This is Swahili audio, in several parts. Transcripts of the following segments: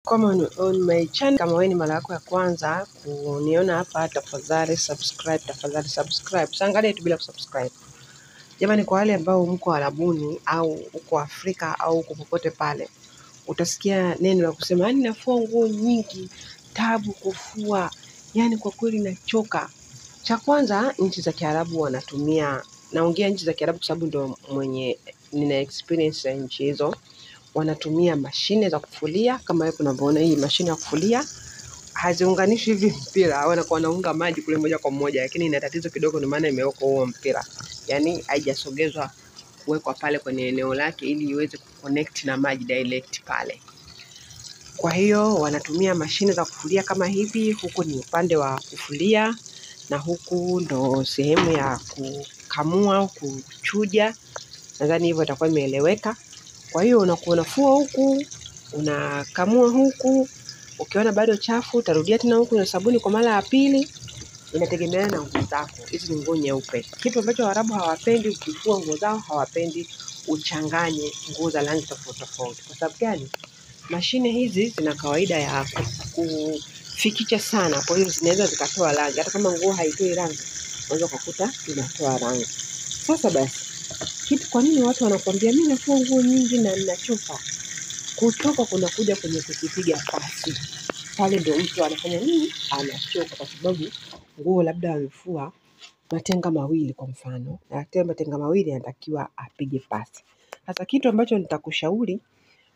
On my channel. Kama wewe ni mara yako ya kwanza kuniona hapa, tafadhali subscribe. Usiangalie tu bila kusubscribe. Jamani, kwa wale ambao mko Arabuni au uko Afrika au uko popote pale, utasikia neno la kusema yani nafua nguo nyingi, tabu kufua, yani kwa kweli nachoka. Cha kwanza, nchi za Kiarabu wanatumia, naongea nchi za Kiarabu kwa sababu ndio mwenye nina experience ya nchi hizo. Wanatumia mashine za kufulia kama hapo unavyoona. Hii mashine ya kufulia haziunganishi hivi mpira, wanakuwa wanaunga maji kule moja kwa moja, lakini ina tatizo kidogo, ndio maana imewekwa huo mpira, yani haijasogezwa kuwekwa pale kwenye eneo lake ili iweze kuconnect na maji direct pale. Kwa hiyo wanatumia mashine za kufulia kama hivi. Huku ni upande wa kufulia na huku ndo sehemu ya kukamua au kuchuja. Nadhani hivyo itakuwa imeeleweka. Kwa hiyo unakuwa unafua huku, unakamua huku, ukiona bado chafu utarudia tena huku na sabuni kwa mara ya pili. Inategemeana na nguo zako. Hizi ni nguo nyeupe. Kitu ambacho Waarabu hawapendi, ukifua nguo zao hawapendi uchanganye nguo za rangi tofauti tofauti. Kwa sababu gani? Mashine hizi zina kawaida ya kufikicha sana, kwa hiyo zinaweza zikatoa rangi. Hata kama nguo haitoi rangi, unaweza kukuta inatoa rangi. Sasa basi, kwa nini watu wanakuambia mimi nafua nguo nyingi na ninachoka? Kutoka kunakuja kwenye kukipiga pasi. Pale ndio mtu anafanya nini? Anachoka, kwa sababu nguo labda amefua matenga mawili kwa mfano. Na matenga mawili yanatakiwa apige pasi. Sasa kitu ambacho nitakushauri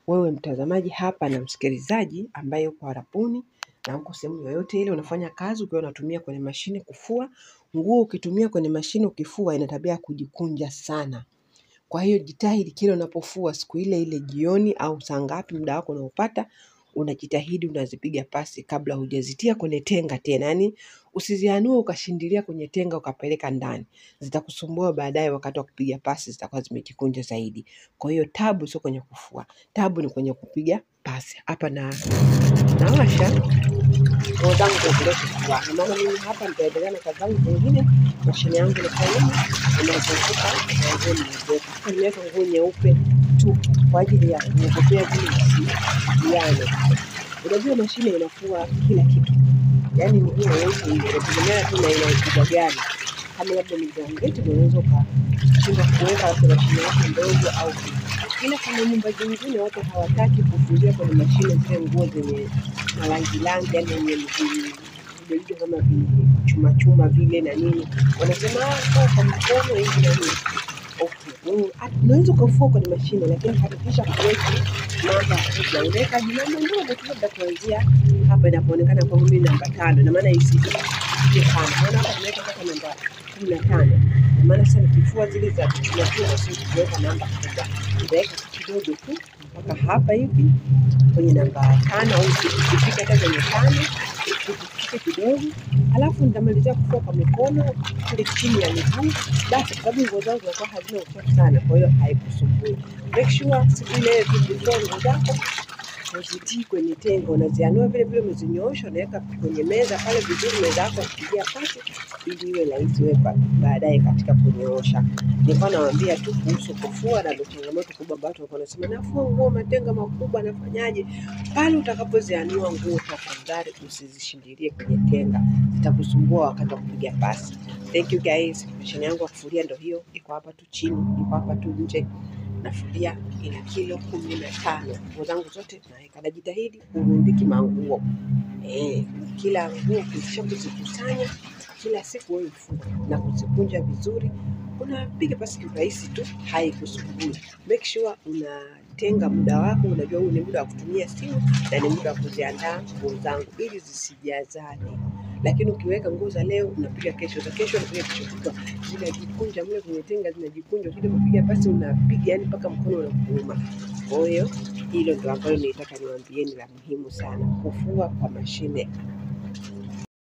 wewe mtazamaji hapa na msikilizaji ambaye uko Arabuni na uko sehemu yoyote ile unafanya kazi ukiwa unatumia kwenye mashine kufua nguo, ukitumia kwenye mashine ukifua ina tabia kujikunja sana. Kwa hiyo jitahidi kile unapofua siku ile ile jioni au saa ngapi muda wako unaopata, unajitahidi unazipiga pasi kabla hujazitia kwenye tenga tena. Yani usizianue ukashindilia kwenye tenga ukapeleka ndani. Zitakusumbua baadaye wakati wa kupiga pasi, zitakuwa zimejikunja zaidi. Kwa hiyo tabu sio kwenye kufua. Tabu ni kwenye kupiga pasi. Hapa nawasha nguo zangu kuendelea kufua. Na maana mimi hapa nitaendelea na kazi zangu zingine. Mashine yangu inafanya inazunguka na nguo niliweka. Hapa nimeweka nguo nyeupe tu kwa ajili ya kuongezea vile visiane. Unajua mashine inafua kila kitu. Yaani nguo yote inategemea tu na inaipigwa gani. Kama labda ni blanketi unaweza ukashinda kuweka kwenye mashine yako ndogo au ila kama nyumba zingine watu hawataki kufulia kwenye mashine zile nguo zenye rangi yani yenye vidoido kama chuma vile na nini. Wanasema kwa mkono hivi na nini. Okay. Unaweza kufua kwenye mashine lakini hakikisha kuweka namba kubwa. Unaweka namba ndogo tu labda kuanzia hapa inapoonekana kwa mimi namba 5 na maana isije sana. Maana hapa tunaweka mpaka namba 15. Na maana sasa nikifua zile za chuma sio kuweka namba kubwa. Utaweka kidogo tu mpaka hapa hivi kwenye namba 5 au ukifika hata kwenye 5 ukifika kidogo. Alafu nitamalizia kufua kwa mikono kule chini ya miguu. Basi sababu nguo zangu zinakuwa hazina uchafu sana, kwa hiyo haikusumbui. Make sure siku ile ukifua nguo zako uzitii kwenye tenga, unazianua vile vile umezinyoosha, unaweka kwenye meza pale vizuri, meza yako kupigia pasi ili iwe rahisi wewe baadaye katika kunyoosha. Nilikuwa nawaambia tu kuhusu kufua na ndio changamoto kubwa ambayo watu wanasema nafua nguo matenga makubwa nafanyaje? Pale utakapozianua nguo tafadhali usizishindilie kwenye tenga, zitakusumbua wakati wa kupiga pasi. Thank you guys. Mashine yangu ya kufulia ndio hiyo, iko hapa tu chini, iko hapa tu nje. Nafulia ina kilo 15. Nguo zangu zote naweka. Najitahidi kurundiki manguo. Kila nguo ukisha kuzikusanya kila siku wewe ufue na kuzikunja vizuri, unapiga pasi kirahisi tu, haikusumbui. Make sure unatenga muda wako, unajua huu ni muda wa kutumia simu na ni muda wa kuziandaa nguo zangu ili zisijazane. Lakini ukiweka nguo za leo unapiga kesho, za kesho unapiga kesho kutwa, zinajikunja mle kwenye tenga, zinajikunja kile unapiga pasi unapiga yani mpaka mkono unakuuma. Kwa hiyo hilo ndio ambalo nilitaka niwaambieni la muhimu sana, kufua kwa mashine